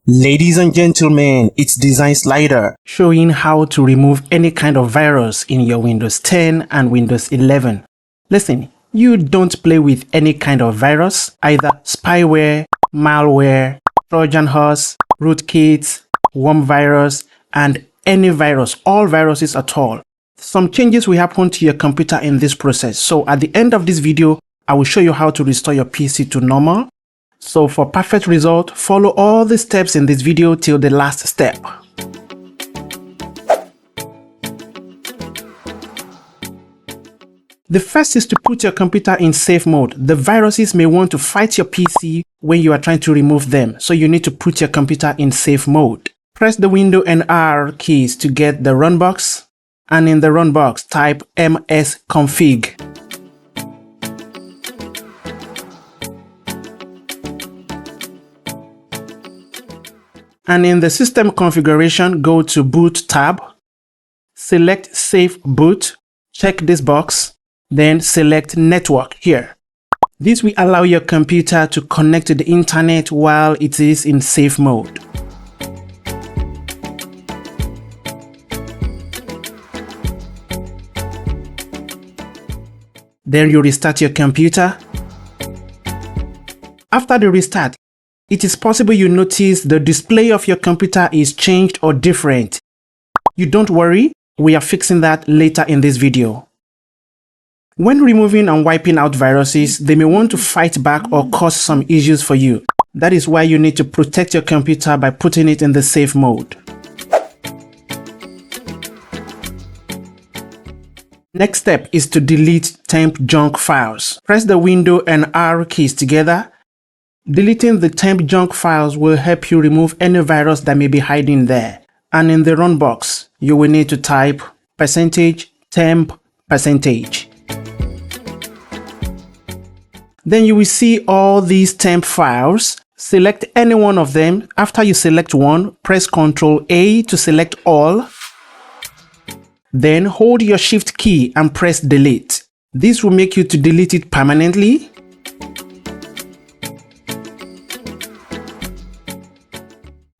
Ladies and gentlemen, it's Design Slider showing how to remove any kind of virus in your Windows 10 and Windows 11. Listen, you don't play with any kind of virus, either spyware, malware, Trojan horse, rootkits, worm virus, and any virus, all viruses at all. Some changes will happen to your computer in this process. So at the end of this video, I will show you how to restore your PC to normal. So for perfect result, follow all the steps in this video till the last step. The first is to put your computer in safe mode. The viruses may want to fight your PC when you are trying to remove them, so you need to put your computer in safe mode. Press the Window and R keys to get the run box, and in the run box type msconfig. And in the system configuration, go to Boot tab, select Safe Boot, check this box, then select Network here. This will allow your computer to connect to the internet while it is in safe mode. Then you restart your computer. After the restart, it is possible you notice the display of your computer is changed or different. You don't worry, we are fixing that later in this video. When removing and wiping out viruses, they may want to fight back or cause some issues for you. That is why you need to protect your computer by putting it in the safe mode. Next step is to delete temp junk files. Press the Window and R keys together. Deleting the temp junk files will help you remove any virus that may be hiding there. And in the run box, you will need to type %temp%. Then you will see all these temp files. Select any one of them. After you select one, press Ctrl A to select all. Then hold your Shift key and press Delete. This will make you to delete it permanently.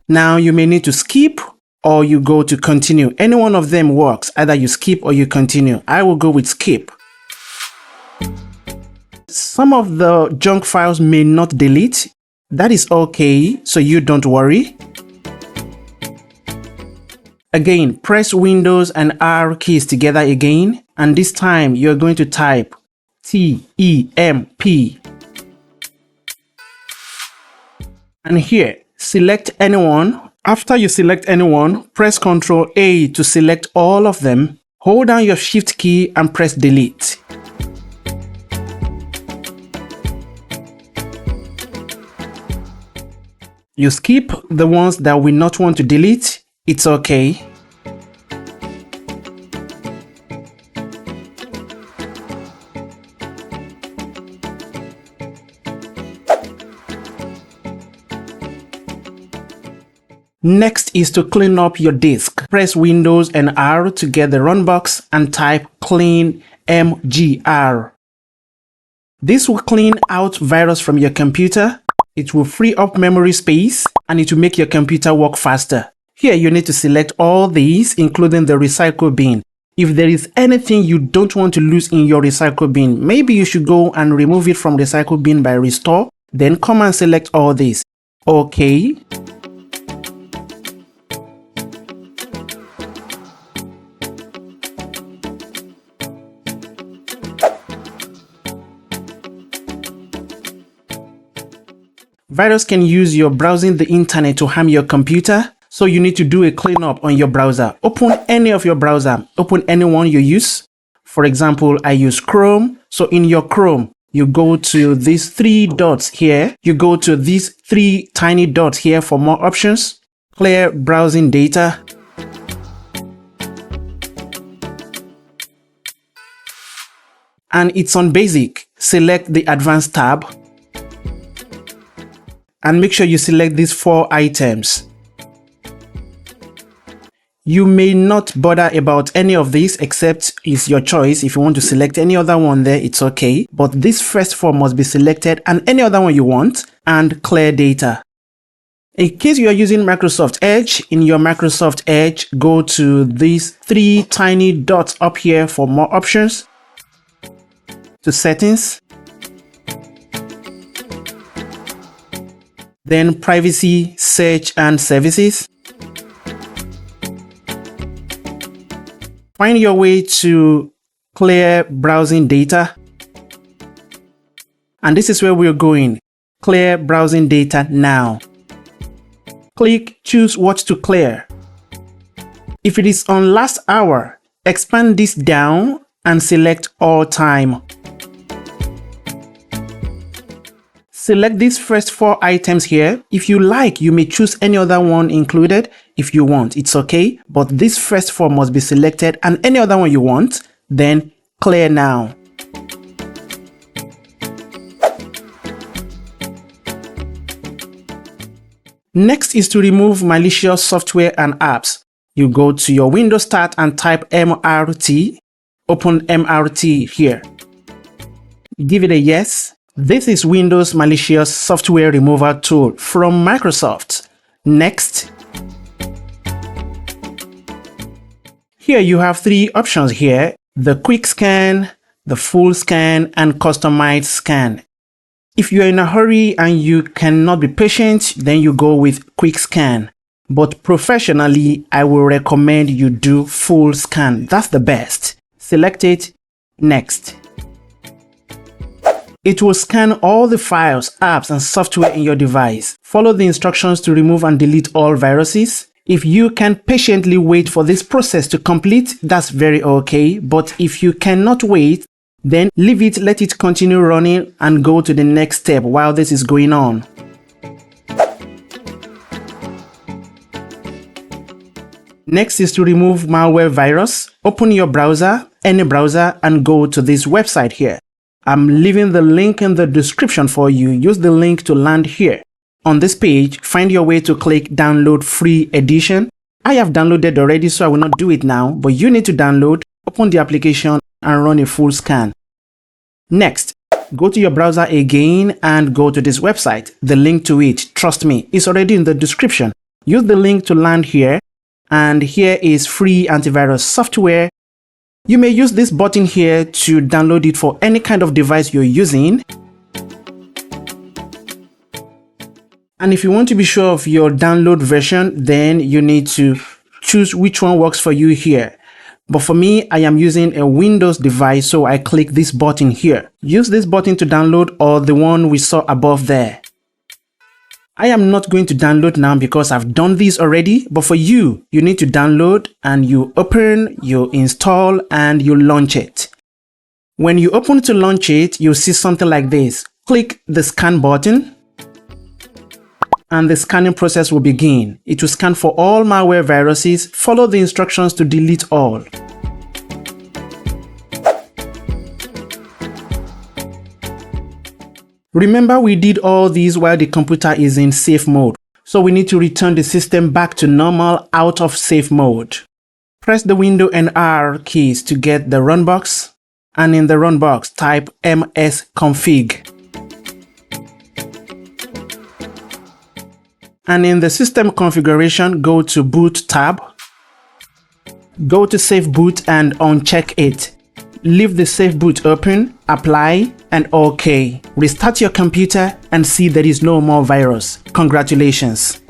Now you may need to skip or you go to continue. Any one of them works. Either you skip or you continue. I will go with skip. Some of the junk files may not delete. That is okay, so you don't worry. Again, press Windows and R keys together again, and this time you're going to type TEMP. And here, select anyone. After you select anyone, press Ctrl A to select all of them. Hold down your Shift key and press Delete. You skip the ones that we not want to delete. It's okay. Next is to clean up your disk. Press Windows and R to get the run box and type clean mgr. This will clean out virus from your computer. It will free up memory space and it will make your computer work faster. Here you need to select all these, including the recycle bin. If there is anything you don't want to lose in your recycle bin, maybe you should go and remove it from recycle bin by restore, then come and select all these. Okay. Virus can use your browsing the internet to harm your computer, so you need to do a cleanup on your browser. Open any of your browser, open any one you use. For example, I use Chrome, so in your Chrome, you go to these three dots here. You go to these three tiny dots here for more options. Clear browsing data. And it's on basic. Select the advanced tab. And make sure you select these 4 items. You may not bother about any of these except it's your choice. If you want to select any other one there, it's okay. But this first 4 must be selected and any other one you want, and clear data. In case you are using Microsoft Edge, in your Microsoft Edge, go to these 3 tiny dots up here for more options. To settings. Then privacy, search and services. Find your way to clear browsing data. And this is where we're going. Clear browsing data now. Click choose what to clear. If it is on last hour, expand this down and select all time. Select these first 4 items here. If you like, you may choose any other one included. If you want, it's okay. But these first 4 must be selected, and any other one you want, then clear now. Next is to remove malicious software and apps. You go to your Windows Start and type MRT. Open MRT here. Give it a yes. This is Windows Malicious Software Removal Tool from Microsoft. Next. Here you have 3 options here. The quick scan, the full scan, and customized scan. If you're in a hurry and you cannot be patient, then you go with quick scan. But professionally, I will recommend you do full scan. That's the best. Select it. Next. It will scan all the files, apps, and software in your device. Follow the instructions to remove and delete all viruses. If you can patiently wait for this process to complete, that's very okay. But if you cannot wait, then leave it, let it continue running and go to the next step while this is going on. Next is to remove malware virus. Open your browser, any browser, and go to this website here. I'm leaving the link in the description for you. Use the link to land here. On this page, find your way to click download free edition. I have downloaded already, so I will not do it now, but you need to download, open the application, and run a full scan. Next, go to your browser again and go to this website. The link to it, trust me, is already in the description. Use the link to land here, and here is free antivirus software. You may use this button here to download it for any kind of device you're using. And if you want to be sure of your download version, then you need to choose which one works for you here. But for me, I am using a Windows device, so I click this button here. Use this button to download, or the one we saw above there. I am not going to download now because I've done this already, but for you, you need to download and you open, you install, and you launch it. When you open to launch it, you'll see something like this. Click the scan button, and the scanning process will begin. It will scan for all malware viruses. Follow the instructions to delete all. Remember, we did all these while the computer is in safe mode. So we need to return the system back to normal out of safe mode. Press the Windows and R keys to get the run box. And in the run box, type msconfig. And in the system configuration, go to boot tab. Go to safe boot and uncheck it. Leave the safe boot open, apply, and OK. Restart your computer and see there is no more virus. Congratulations.